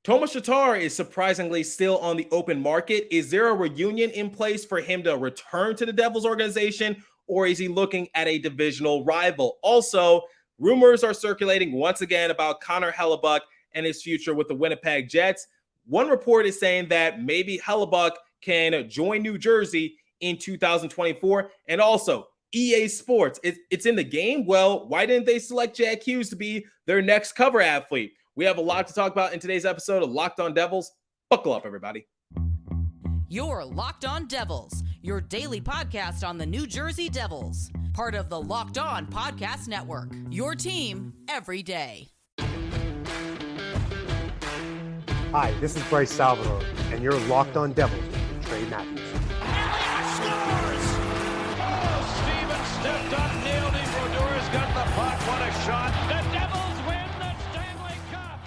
Tomas Tatar is surprisingly still on the open market. Is there a reunion in place for him to return to the Devils organization, or is he looking at a divisional rival? Also, rumors are circulating once again about Connor Hellebuyck and his future with the Winnipeg Jets. One report is saying that maybe Hellebuyck can join New Jersey in 2024. And also, EA Sports, it's in the game. Well, why didn't they select Jack Hughes to be their next cover athlete? We have a lot to talk about in today's episode of Locked On Devils. Buckle up, everybody. You're Locked On Devils, your daily podcast on the New Jersey Devils, part of the Locked On Podcast Network, your team every day. Hi, this is Bryce Salvador, and you're Locked On Devils with Trey Matthews. Elliott scores! Oh, Stevens stepped up, nailed it. Brodor's got the puck. What a shot. The Devils win the Stanley Cup.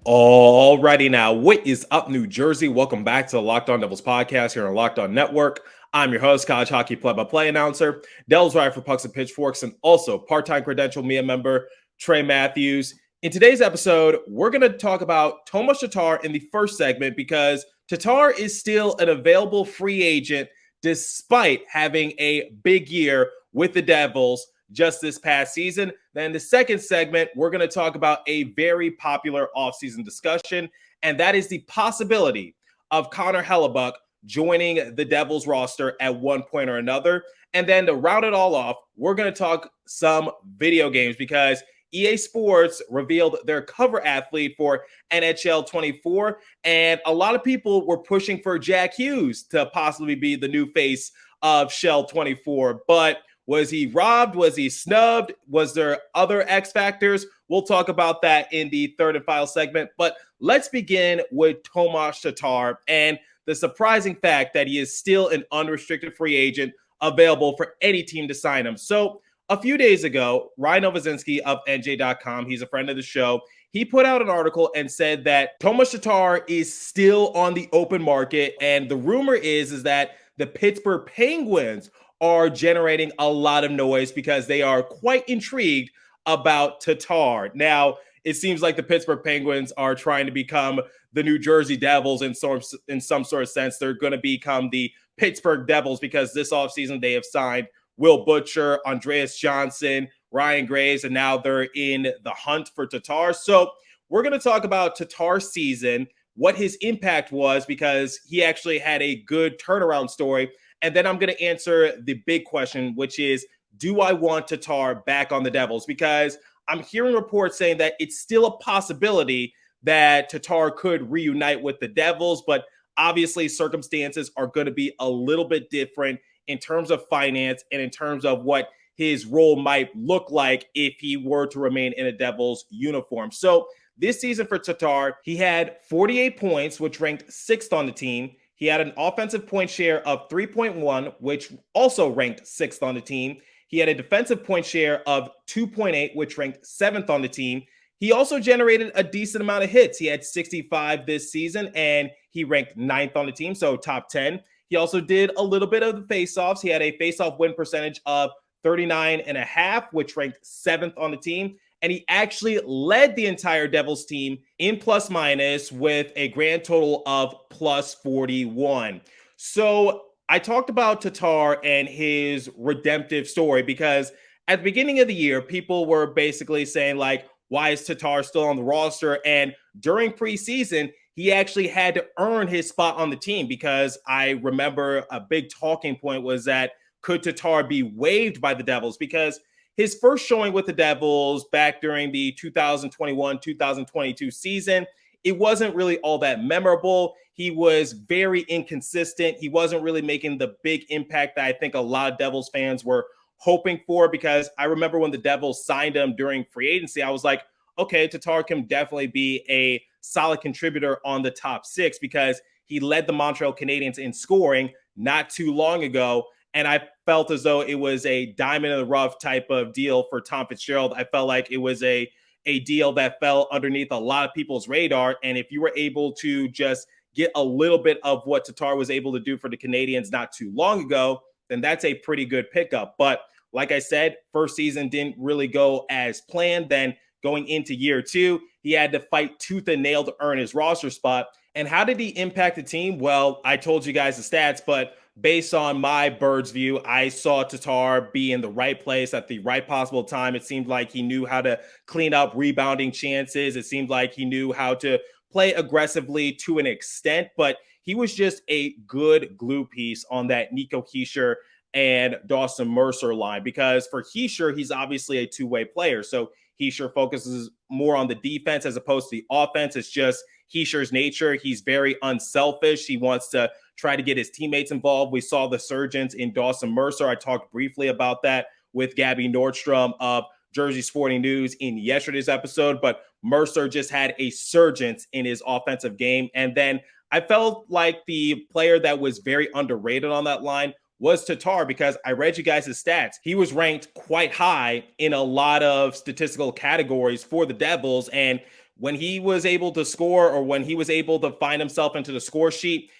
Alrighty now, what is up, New Jersey? Welcome back to the Locked On Devils podcast here on Locked On Network. I'm your host, college hockey play-by-play announcer, Devils writer for Pucks and Pitchforks, and also part-time credential media member, Trey Matthews. In today's episode, we're going to talk about Tomas Tatar in the first segment because Tatar is still an available free agent despite having a big year with the Devils just this past season. Then in the second segment, we're going to talk about a very popular offseason discussion, and that is the possibility of Connor Hellebuyck joining the Devils roster at one point or another. And then to round it all off, we're going to talk some video games because EA Sports revealed their cover athlete for NHL 24, and a lot of people were pushing for Jack Hughes to possibly be the new face of Shell 24. But was he robbed? Was he snubbed? Was there other X factors? We'll talk about that in the third and final segment. But let's begin with Tomas Tatar and the surprising fact that he is still an unrestricted free agent available for any team to sign him. So a few days ago, Ryan Novozinski of NJ.com, he's a friend of the show, he put out an article and said that Tomas Tatar is still on the open market. And the rumor is that the Pittsburgh Penguins are generating a lot of noise because they are quite intrigued about Tatar. Now, it seems like the Pittsburgh Penguins are trying to become the New Jersey Devils in some sort of sense. They're going to become the Pittsburgh Devils because this offseason they have signed Will Butcher, Andreas Johnson, Ryan Graves, and now they're in the hunt for Tatar. So we're going to talk about Tatar's season, what his impact was, because he actually had a good turnaround story. And then I'm going to answer the big question, which is, do I want Tatar back on the Devils? Because I'm hearing reports saying that it's still a possibility that Tatar could reunite with the Devils, but obviously circumstances are going to be a little bit different in terms of finance and in terms of what his role might look like if he were to remain in a Devils uniform. So this season for Tatar, he had 48 points, which ranked 6th on the team. He had an offensive point share of 3.1, which also ranked 6th on the team. He had a defensive point share of 2.8, which ranked 7th on the team. He also generated a decent amount of hits. He had 65 this season, and he ranked 9th on the team, so top 10. He also did a little bit of the faceoffs. He had a faceoff win percentage of 39.5, which ranked 7th on the team. And he actually led the entire Devils team in plus minus with a grand total of plus 41. So I talked about Tatar and his redemptive story because at the beginning of the year, people were basically saying, like, why is Tatar still on the roster? And during preseason, he actually had to earn his spot on the team because I remember a big talking point was that could Tatar be waived by the Devils? Because his first showing with the Devils back during the 2021-2022 season, it wasn't really all that memorable. He was very inconsistent. He wasn't really making the big impact that I think a lot of Devils fans were hoping for, because I remember when the Devils signed him during free agency, I was like, okay, Tatar can definitely be a solid contributor on the top 6 because he led the Montreal Canadiens in scoring not too long ago. And I felt as though it was a diamond in the rough type of deal for Tom Fitzgerald. I felt like it was a deal that fell underneath a lot of people's radar. And if you were able to just get a little bit of what Tatar was able to do for the Canadiens not too long ago, then that's a pretty good pickup. But like I said, first season didn't really go as planned. Then going into year 2. He had to fight tooth and nail to earn his roster spot. And how did he impact the team? Well, I told you guys the stats, but based on my bird's view, I saw Tatar be in the right place at the right possible time. It seemed like he knew how to clean up rebounding chances. It seemed like he knew how to play aggressively to an extent, but he was just a good glue piece on that Nico Hischier and Dawson Mercer line, because for Hischier, he's obviously a two-way player. So Hischier focuses more on the defense as opposed to the offense. It's just Hischier's nature. He's very unselfish. He wants to try to get his teammates involved. We saw the surgence in Dawson Mercer. I talked briefly about that with Gabby Nordstrom of Jersey Sporting News in yesterday's episode, but Mercer just had a surgence in his offensive game. And then I felt like the player that was very underrated on that line was Tatar, because I read you guys' stats. He was ranked quite high in a lot of statistical categories for the Devils. And when he was able to score, or when he was able to find himself into the score sheet,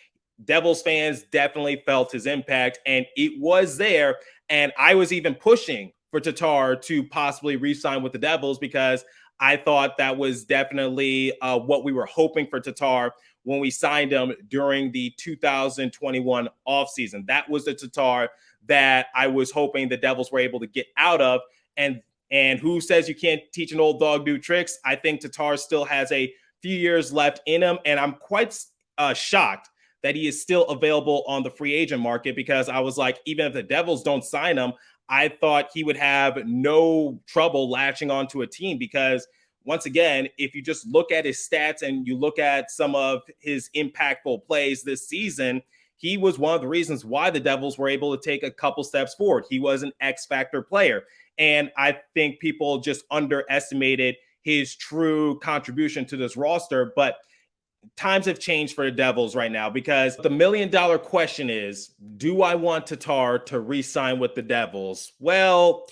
Devils fans definitely felt his impact, and it was there. And I was even pushing for Tatar to possibly re-sign with the Devils, because I thought that was definitely what we were hoping for Tatar when we signed him during the 2021 offseason. That was the Tatar that I was hoping the Devils were able to get out of. And who says you can't teach an old dog new tricks? I think Tatar still has a few years left in him, and I'm quite shocked that he is still available on the free agent market, because I was like, even if the Devils don't sign him, I thought he would have no trouble latching onto a team, because once again, if you just look at his stats and you look at some of his impactful plays this season, he was one of the reasons why the Devils were able to take a couple steps forward. He was an X-factor player. And I think people just underestimated his true contribution to this roster. But times have changed for the Devils right now, because the $1 million question is, do I want Tatar to re-sign with the Devils? Well,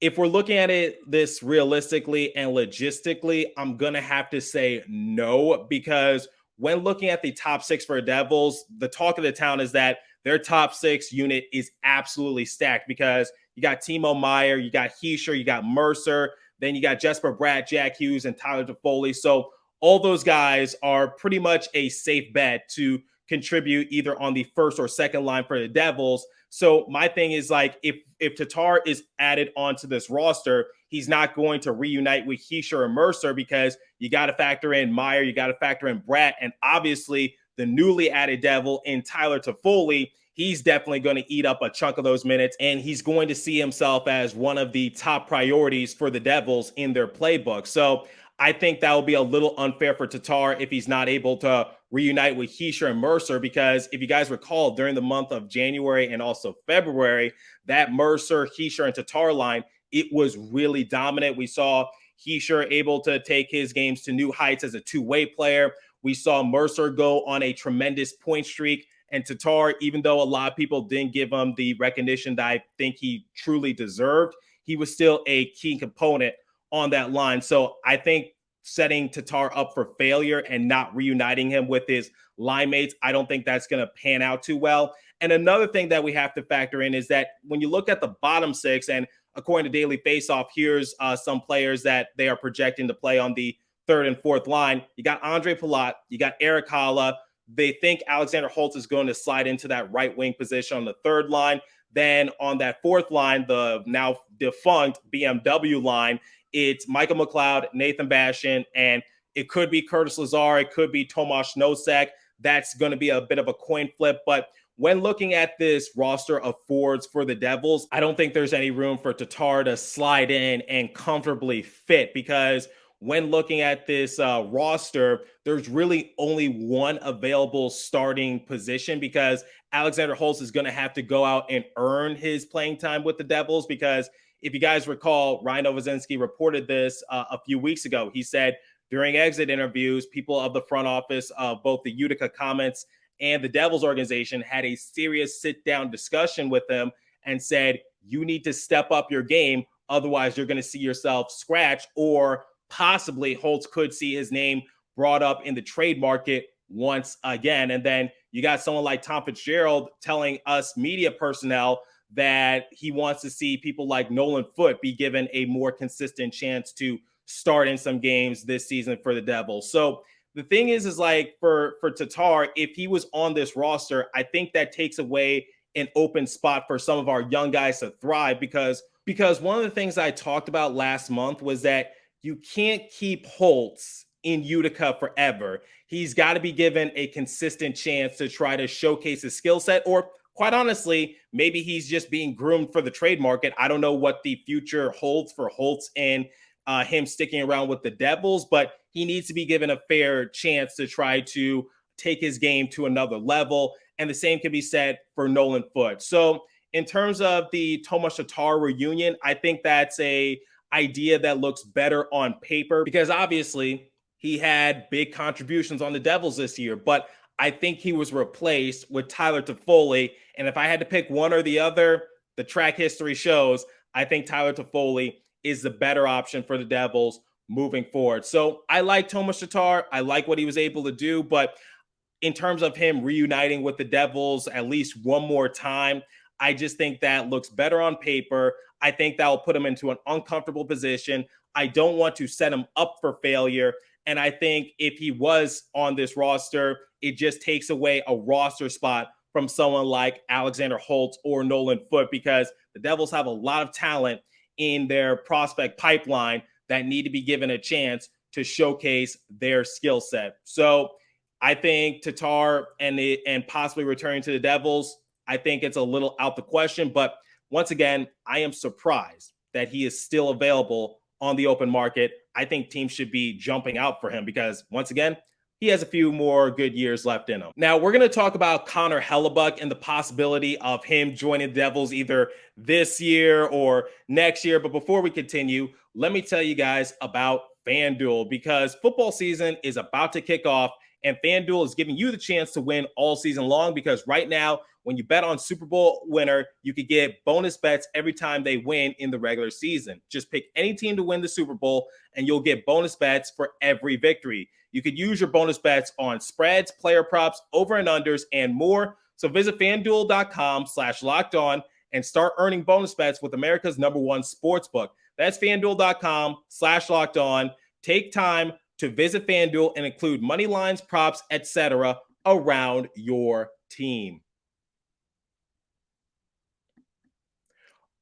if we're looking at it this realistically and logistically, I'm going to have to say no, because when looking at the top 6 for the Devils, the talk of the town is that their top 6 unit is absolutely stacked, because you got Timo Meier, you got Hischier, you got Mercer, then you got Jesper Bratt, Jack Hughes, and Tyler Toffoli. So all those guys are pretty much a safe bet to contribute either on the first or second line for the Devils. So my thing is, like, if Tatar is added onto this roster, he's not going to reunite with Hischier and Mercer, because you got to factor in Meier, you got to factor in Bratt, and obviously the newly added Devil in Tyler Toffoli. He's definitely going to eat up a chunk of those minutes, and he's going to see himself as one of the top priorities for the Devils in their playbook. So I think that will be a little unfair for Tatar if he's not able to reunite with Hischier and Mercer, because if you guys recall, during the month of January and also February, that Mercer, Hischier, and Tatar line, it was really dominant. We saw Hischier able to take his games to new heights as a two-way player. We saw Mercer go on a tremendous point streak. And Tatar, even though a lot of people didn't give him the recognition that I think he truly deserved, he was still a key component on that line. So I think setting Tatar up for failure and not reuniting him with his line mates, I don't think that's going to pan out too well. And another thing that we have to factor in is that when you look at the bottom 6, and according to Daily Faceoff, here's some players that they are projecting to play on the 3rd and 4th line. You got Andre Palat, you got Eric Haula. They think Alexander Holtz is going to slide into that right wing position on the 3rd line. Then on that 4th line, the now defunct BMW line, it's Michael McLeod, Nathan Bastian, and it could be Curtis Lazar. It could be Tomas Nosek. That's going to be a bit of a coin flip. But when looking at this roster of forwards for the Devils, I don't think there's any room for Tatar to slide in and comfortably fit, because when looking at this roster, there's really only one available starting position, because Alexander Holtz is going to have to go out and earn his playing time with the Devils. Because if you guys recall, Ryan Novozinski reported this a few weeks ago. He said during exit interviews, people of the front office of both the Utica Comets and the Devils organization had a serious sit-down discussion with him and said, you need to step up your game. Otherwise, you're going to see yourself scratch, or possibly Holtz could see his name brought up in the trade market once again. And then you got someone like Tom Fitzgerald telling us media personnel that he wants to see people like Nolan Foote be given a more consistent chance to start in some games this season for the Devils. So the thing is like for Tatar, if he was on this roster, I think that takes away an open spot for some of our young guys to thrive because one of the things I talked about last month was that you can't keep Holtz in Utica forever. He's got to be given a consistent chance to try to showcase his skill set, or quite honestly, maybe he's just being groomed for the trade market. I don't know what the future holds for Holtz and him sticking around with the Devils, but he needs to be given a fair chance to try to take his game to another level. And the same can be said for Nolan Foote. So in terms of the Tomas Tatar reunion, I think that's a idea that looks better on paper because obviously he had big contributions on the Devils this year, but I think he was replaced with Tyler Toffoli. And if I had to pick one or the other, the track history shows I think Tyler Toffoli is the better option for the Devils moving forward. So I like Tomas Tatar. I like what he was able to do, but in terms of him reuniting with the Devils at least one more time, I just think that looks better on paper. I think that will put him into an uncomfortable position. I don't want to set him up for failure. And I think if he was on this roster, it just takes away a roster spot from someone like Alexander Holtz or Nolan Foote because the Devils have a lot of talent in their prospect pipeline that need to be given a chance to showcase their skill set. So I think Tatar and possibly returning to the Devils, I think it's a little out the question. But once again, I am surprised that he is still available on the open market. I think teams should be jumping out for him because once again, he has a few more good years left in him. Now, we're going to talk about Connor Hellebuyck and the possibility of him joining the Devils either this year or next year. But before we continue, let me tell you guys about FanDuel because football season is about to kick off and FanDuel is giving you the chance to win all season long because right now, when you bet on Super Bowl winner, you could get bonus bets every time they win in the regular season. Just pick any team to win the Super Bowl and you'll get bonus bets for every victory. You could use your bonus bets on spreads, player props, over and unders, and more. So visit FanDuel.com/lockedon and start earning bonus bets with America's #1 sportsbook. That's FanDuel.com/lockedon. Take time to visit FanDuel and include money lines, props, etc. around your team.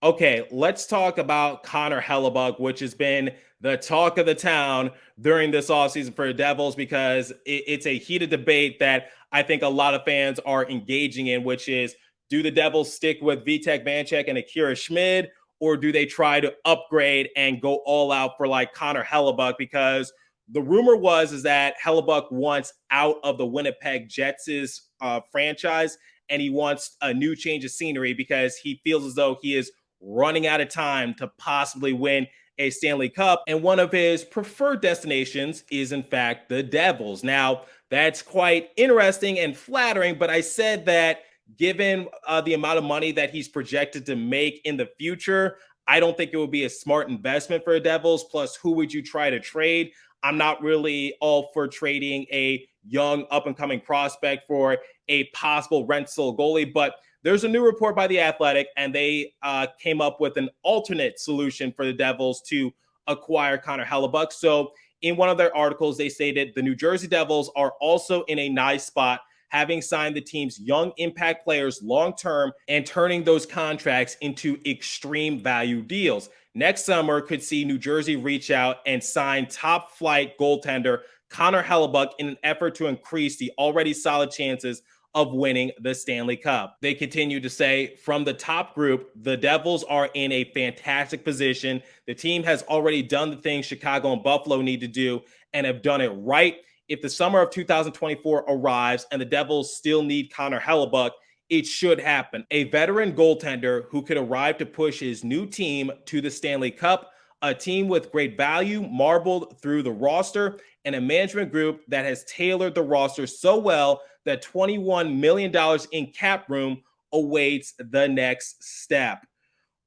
Okay, let's talk about Connor Hellebuyck, which has been the talk of the town during this offseason for the Devils because it's a heated debate that I think a lot of fans are engaging in, which is, do the Devils stick with Vitek Vanecek and Akira Schmid, or do they try to upgrade and go all out for like Connor Hellebuyck? Because the rumor is that Hellebuyck wants out of the Winnipeg Jets' franchise, and he wants a new change of scenery because he feels as though he is running out of time to possibly win a Stanley Cup. And one of his preferred destinations is, in fact, the Devils. Now, that's quite interesting and flattering, but I said that given the amount of money that he's projected to make in the future, I don't think it would be a smart investment for the Devils. Plus, who would you try to trade? I'm not really all for trading a young up-and-coming prospect for a possible rental goalie, but there's a new report by The Athletic, and they came up with an alternate solution for the Devils to acquire Connor Hellebuyck. So in one of their articles, they stated the New Jersey Devils are also in a nice spot, having signed the team's young impact players long-term and turning those contracts into extreme value deals. Next summer could see New Jersey reach out and sign top-flight goaltender Connor Hellebuyck in an effort to increase the already solid chances of winning the Stanley Cup. They continue to say, from the top group, the Devils are in a fantastic position. The team has already done the things Chicago and Buffalo need to do and have done it right. If the summer of 2024 arrives and the Devils still need Connor Hellebuyck, it should happen. A veteran goaltender who could arrive to push his new team to the Stanley Cup, a team with great value marbled through the roster, and a management group that has tailored the roster so well that $21 million in cap room awaits the next step.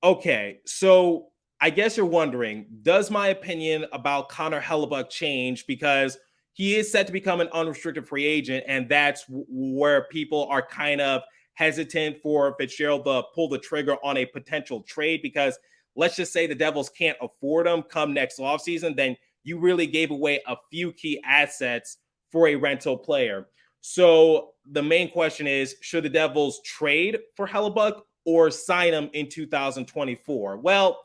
Okay, so I guess you're wondering, does my opinion about Connor Hellebuyck change? Because he is set to become an unrestricted free agent, and that's where people are kind of hesitant for Fitzgerald to pull the trigger on a potential trade, because let's just say the Devils can't afford him come next offseason, then you really gave away a few key assets for a rental player. So the main question is, should the Devils trade for Hellebuyck or sign him in 2024? Well,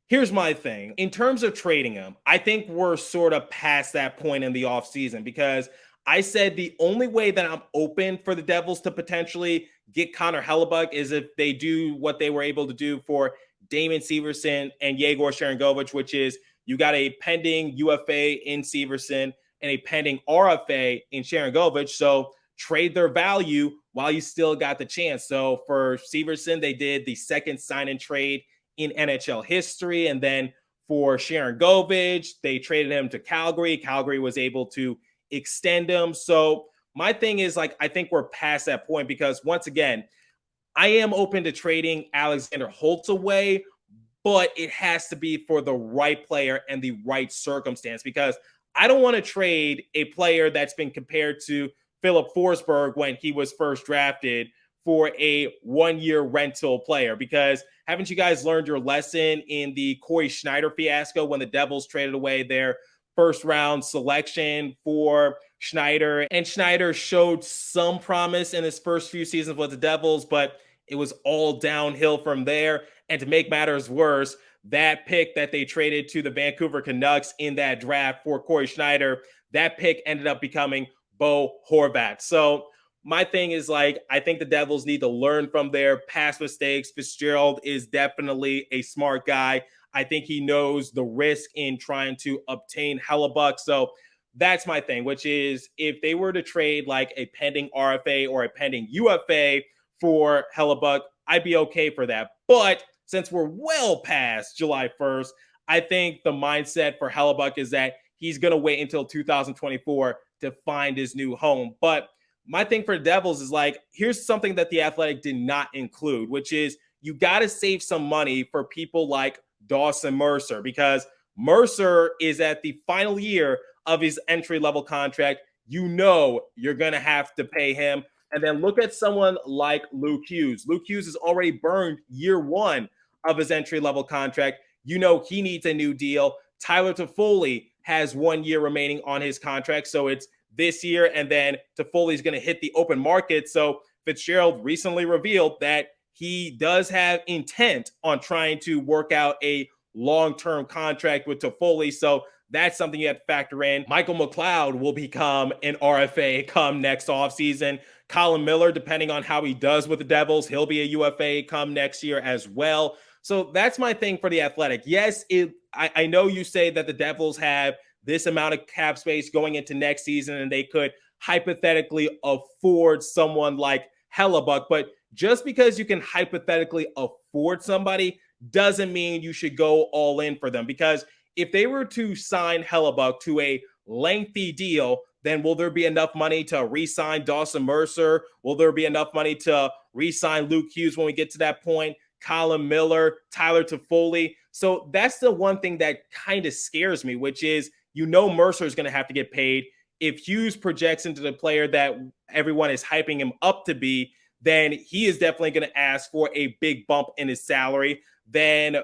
here's my thing. In terms of trading him, I think we're sort of past that point in the offseason, because I said the only way that I'm open for the Devils to potentially get Connor Hellebuyck is if they do what they were able to do for Damon Severson and Yegor Sharangovich, which is you got a pending UFA in Severson and a pending RFA in Sharangovich. So trade their value while you still got the chance. So for Severson, they did the second sign and trade in NHL history. And then for Sharangovich, they traded him to Calgary. Calgary was able to extend him. So my thing is, like, I think we're past that point, because once again, I am open to trading Alexander Holtz away, but it has to be for the right player and the right circumstance, because I don't want to trade a player that's been compared to Philip Forsberg when he was first drafted for a one-year rental player. Because haven't you guys learned your lesson in the Corey Schneider fiasco when the Devils traded away their first-round selection for Schneider? And Schneider showed some promise in his first few seasons with the Devils, but it was all downhill from there. And to make matters worse, that pick that they traded to the Vancouver Canucks in that draft for Corey Schneider, that pick ended up becoming Bo Horvat. So my thing is, like, I think the Devils need to learn from their past mistakes. Fitzgerald is definitely a smart guy. I think he knows the risk in trying to obtain Hellebuyck. So that's my thing, which is if they were to trade like a pending RFA or a pending UFA for Hellebuyck, I'd be okay for that. But since we're well past July 1st, I think the mindset for Hellebuyck is that he's going to wait until 2024 to find his new home. But my thing for the Devils is, like, here's something that the Athletic did not include, which is you got to save some money for people like Dawson Mercer, because Mercer is at the final year of his entry-level contract. You know you're going to have to pay him. And then look at someone like Luke Hughes. Luke Hughes has already burned year one of his entry-level contract. You know he needs a new deal. Tyler Toffoli has 1 year remaining on his contract, so it's this year, and then Toffoli's going to hit the open market. So Fitzgerald recently revealed that he does have intent on trying to work out a long-term contract with Toffoli. So that's something you have to factor in. Michael McLeod will become an RFA come next offseason. Colin Miller, depending on how he does with the Devils, he'll be a UFA come next year as well. So that's my thing for the Athletic. Yes, I know you say that the Devils have this amount of cap space going into next season, and they could hypothetically afford someone like Hellebuyck. But just because you can hypothetically afford somebody doesn't mean you should go all in for them. Because if they were to sign Hellebuyck to a lengthy deal, then will there be enough money to re-sign Dawson Mercer? Will there be enough money to re-sign Luke Hughes when we get to that point? Colin Miller, Tyler Toffoli. So that's the one thing that kind of scares me, which is, you know, Mercer is going to have to get paid. If Hughes projects into the player that everyone is hyping him up to be, then he is definitely going to ask for a big bump in his salary. Then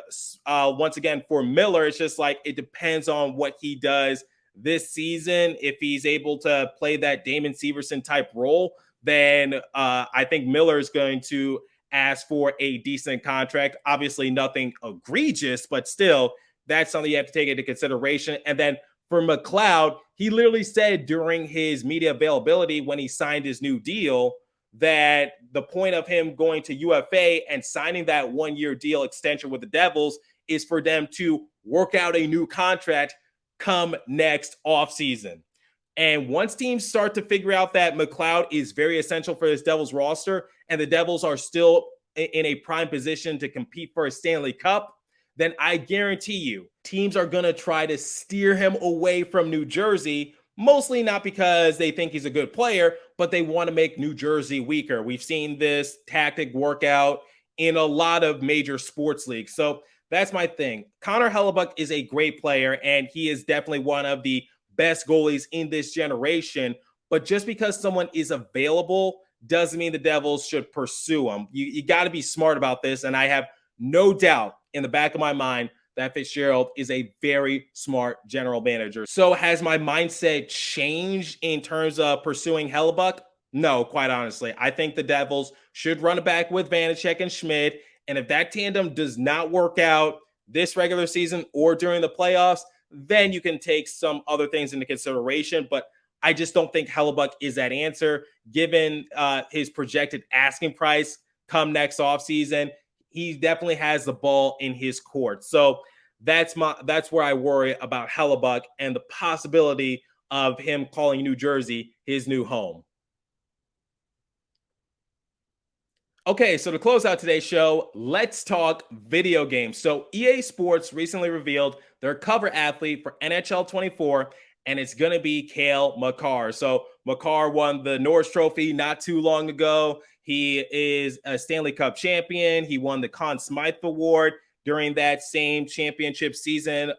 once again, for Miller, it's just like, it depends on what he does this season. If he's able to play that Damon Severson type role, then I think Miller is going to ask for a decent contract. Obviously nothing egregious, but still, that's something you have to take into consideration. And then for McLeod, he literally said during his media availability when he signed his new deal that the point of him going to UFA and signing that 1 year deal extension with the Devils is for them to work out a new contract come next offseason. And once teams start to figure out that McLeod is very essential for this Devils roster, and the Devils are still in a prime position to compete for a Stanley Cup, then I guarantee you teams are going to try to steer him away from New Jersey, mostly not because they think he's a good player, but they want to make New Jersey weaker. We've seen this tactic work out in a lot of major sports leagues. So that's my thing. Connor Hellebuyck is a great player, and he is definitely one of the best goalies in this generation. But just because someone is available doesn't mean the Devils should pursue him. You got to be smart about this, and I have no doubt in the back of my mind that Fitzgerald is a very smart general manager. So has my mindset changed in terms of pursuing Hellebuyck? No, quite honestly. I think the Devils should run it back with Vanacek and Schmidt. And if that tandem does not work out this regular season or during the playoffs, then you can take some other things into consideration. But I just don't think Hellebuyck is that answer, given his projected asking price come next offseason. He definitely has the ball in his court. So that's where I worry about Hellebuyck and the possibility of him calling New Jersey his new home. Okay, so to close out today's show, let's talk video games. So EA Sports recently revealed their cover athlete for NHL 24, and it's going to be Cale Makar. So Makar won the Norris Trophy not too long ago. He is a Stanley Cup champion. He won the Conn Smythe Award during that same championship season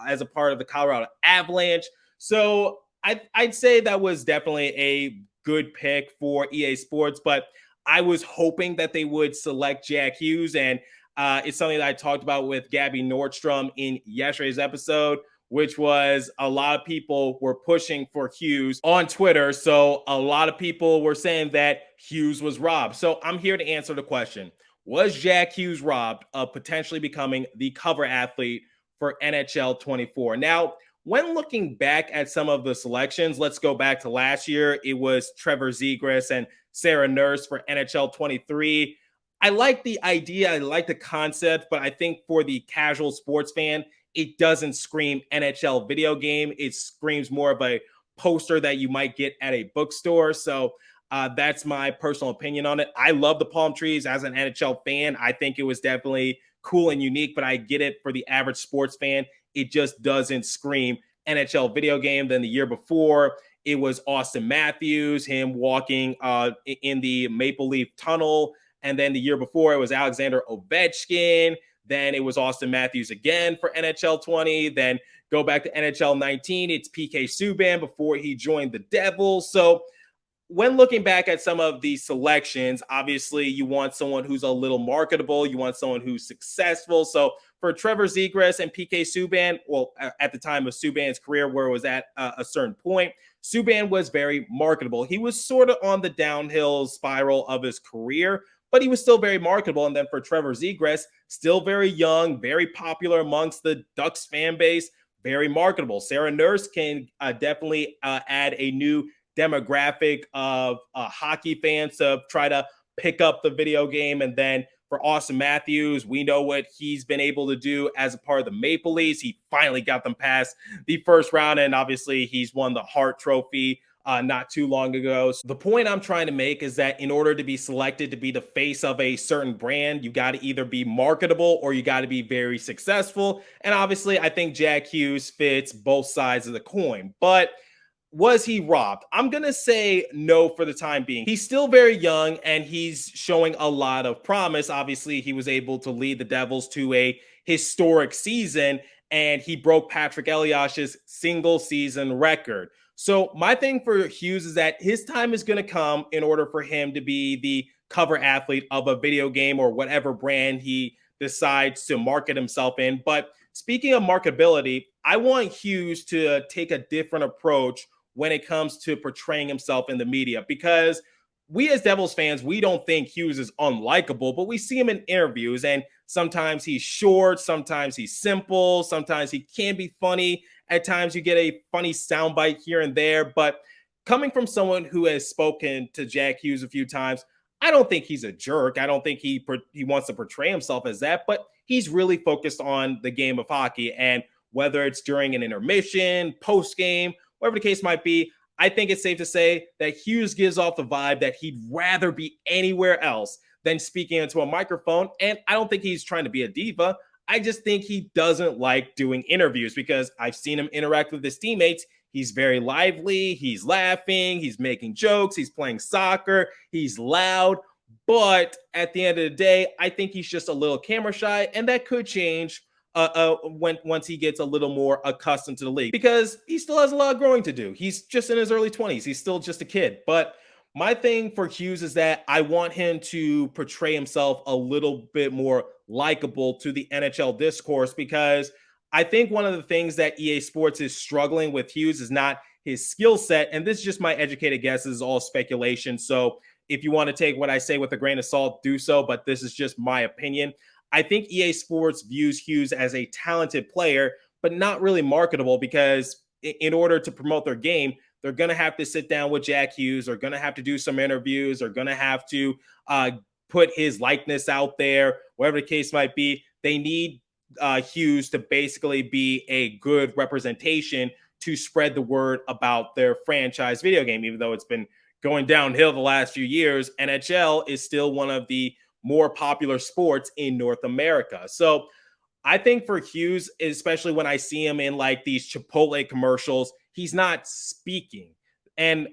as a part of the Colorado Avalanche. So I'd say that was definitely a good pick for EA Sports, but I was hoping that they would select Jack Hughes, and it's something that I talked about with Gabby Nordstrom in yesterday's episode, which was a lot of people were pushing for Hughes on Twitter. So a lot of people were saying that Hughes was robbed. So I'm here to answer the question. Was Jack Hughes robbed of potentially becoming the cover athlete for NHL 24? Now, when looking back at some of the selections, let's go back to last year. It was Trevor Zegras and Sarah Nurse for NHL 23. I like the idea. I like the concept, but I think for the casual sports fan, it doesn't scream NHL video game. It screams more of a poster that you might get at a bookstore. So that's my personal opinion on it. I love the palm trees as an NHL fan. I think it was definitely cool and unique, but I get it for the average sports fan. It just doesn't scream NHL video game. Then the year before, it was Austin Matthews, him walking in the Maple Leaf Tunnel. And then the year before, it was Alexander Ovechkin. Then it was Austin Matthews again for NHL 20. Then go back to NHL 19. It's PK Subban before he joined the Devils. So when looking back at some of these selections, obviously you want someone who's a little marketable. You want someone who's successful. So for Trevor Zegras and PK Subban, well, at the time of Subban's career where it was at a certain point, Subban was very marketable. He was sort of on the downhill spiral of his career, but he was still very marketable. And then for Trevor Zegras, still very young, very popular amongst the Ducks fan base, very marketable. Sarah Nurse can definitely add a new demographic of hockey fans to try to pick up the video game. And then for Austin Matthews, we know what he's been able to do as a part of the Maple Leafs. He finally got them past the first round, and obviously he's won the Hart Trophy not too long ago. So the point I'm trying to make is that in order to be selected to be the face of a certain brand, you got to either be marketable or you got to be very successful. And obviously, I think Jack Hughes fits both sides of the coin. But was he robbed? I'm going to say no for the time being. He's still very young and he's showing a lot of promise. Obviously, he was able to lead the Devils to a historic season and he broke Patrick Eliash's single season record. So my thing for Hughes is that his time is going to come in order for him to be the cover athlete of a video game or whatever brand he decides to market himself in. But speaking of marketability, I want Hughes to take a different approach when it comes to portraying himself in the media, because we as Devils fans, we don't think Hughes is unlikable, but we see him in interviews and sometimes he's short, sometimes he's simple, sometimes he can be funny. At times you get a funny soundbite here and there, but coming from someone who has spoken to Jack Hughes a few times, I don't think he's a jerk. I don't think he wants to portray himself as that, but he's really focused on the game of hockey. And whether it's during an intermission, post-game, whatever the case might be, I think it's safe to say that Hughes gives off the vibe that he'd rather be anywhere else than speaking into a microphone. And I don't think he's trying to be a diva. I just think he doesn't like doing interviews because I've seen him interact with his teammates. He's very lively. He's laughing. He's making jokes. He's playing soccer. He's loud. But at the end of the day, I think he's just a little camera shy, and that could change once he gets a little more accustomed to the league, because he still has a lot of growing to do. He's just in his early 20s. He's still just a kid. But my thing for Hughes is that I want him to portray himself a little bit more likable to the NHL discourse, because I think one of the things that EA Sports is struggling with Hughes is not his skill set. And this is just my educated guess. This is all speculation. So if you want to take what I say with a grain of salt, do so. But this is just my opinion. I think EA Sports views Hughes as a talented player, but not really marketable, because in order to promote their game, they're going to have to sit down with Jack Hughes. They're going to have to do some interviews. They're going to have to put his likeness out there, whatever the case might be. They need Hughes to basically be a good representation to spread the word about their franchise video game. Even though it's been going downhill the last few years, NHL is still one of the more popular sports in North America. So I think for Hughes, especially when I see him in like these Chipotle commercials, he's not speaking. And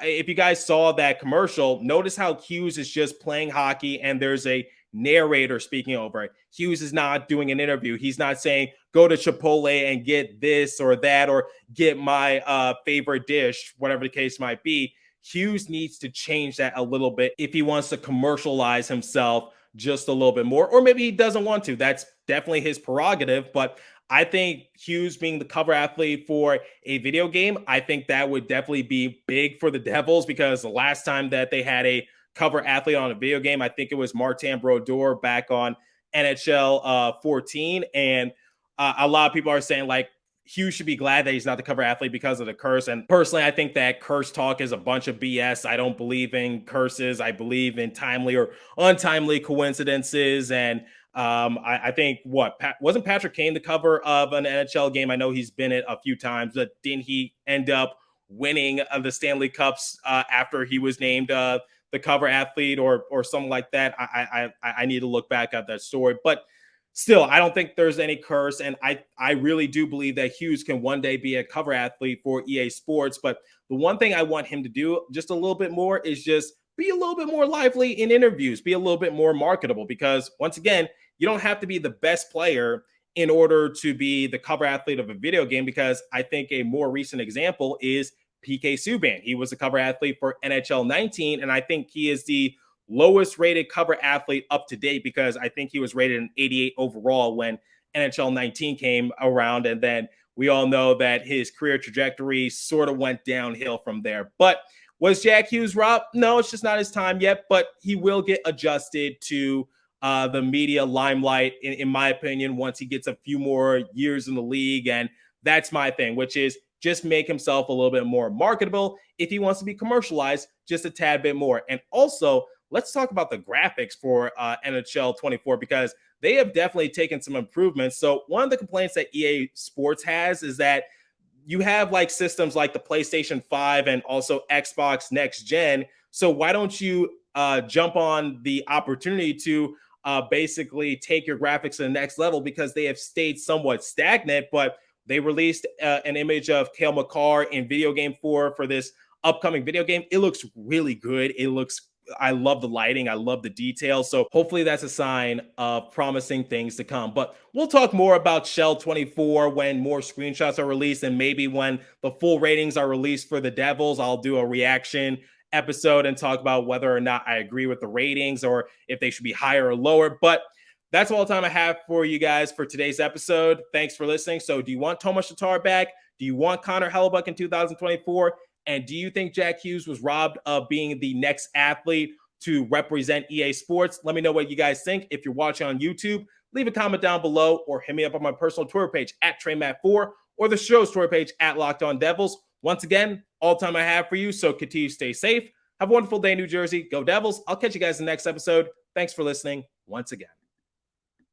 if you guys saw that commercial, notice how Hughes is just playing hockey and there's a narrator speaking over it. Hughes is not doing an interview. He's not saying, go to Chipotle and get this or that, or get my favorite dish, whatever the case might be. Hughes needs to change that a little bit if he wants to commercialize himself just a little bit more, or maybe he doesn't want to. That's definitely his prerogative. But I think Hughes being the cover athlete for a video game, I think that would definitely be big for the Devils, because the last time that they had a cover athlete on a video game, I think it was Martin Brodeur back on NHL 14. And a lot of people are saying like Hughes should be glad that he's not the cover athlete because of the curse. And personally, I think that curse talk is a bunch of BS. I don't believe in curses. I believe in timely or untimely coincidences. And I think wasn't Patrick Kane the cover of an NHL game? I know he's been it a few times, but didn't he end up winning the Stanley Cups after he was named the cover athlete or something like that? I need to look back at that story, but still, I don't think there's any curse. And I really do believe that Hughes can one day be a cover athlete for EA Sports. But the one thing I want him to do just a little bit more is just be a little bit more lively in interviews, be a little bit more marketable, because once again, you don't have to be the best player in order to be the cover athlete of a video game, because I think a more recent example is PK Subban. He was a cover athlete for NHL 19, and I think he is the lowest rated cover athlete up to date, because I think he was rated an 88 overall when NHL 19 came around. And then we all know that his career trajectory sort of went downhill from there. But was Jack Hughes robbed? No, it's just not his time yet, but he will get adjusted to the media limelight, in my opinion, once he gets a few more years in the league. And that's my thing, which is just make himself a little bit more marketable if he wants to be commercialized just a tad bit more. And also, let's talk about the graphics for NHL 24, because they have definitely taken some improvements. So one of the complaints that EA Sports has is that you have like systems like the PlayStation 5 and also Xbox Next Gen. So why don't you jump on the opportunity to basically take your graphics to the next level, because they have stayed somewhat stagnant. But they released an image of Cale Makar in video game 4 for this upcoming video game. It looks really good. I love the lighting. I love the details. So hopefully that's a sign of promising things to come. But we'll talk more about Shell 24 when more screenshots are released, and maybe when the full ratings are released for the Devils. I'll do a reaction episode and talk about whether or not I agree with the ratings or if they should be higher or lower. But that's all the time I have for you guys for today's episode. Thanks for listening. So do you want Tomas Tatar back? Do you want Connor Hellebuyck in 2024? And do you think Jack Hughes was robbed of being the next athlete to represent EA Sports? Let me know what you guys think. If you're watching on YouTube, leave a comment down below, or hit me up on my personal Twitter page at TreyMatt4, or the show's Twitter page at Locked On Devils. Once again, all time I have for you, so continue to stay safe. Have a wonderful day, New Jersey. Go Devils. I'll catch you guys in the next episode. Thanks for listening once again.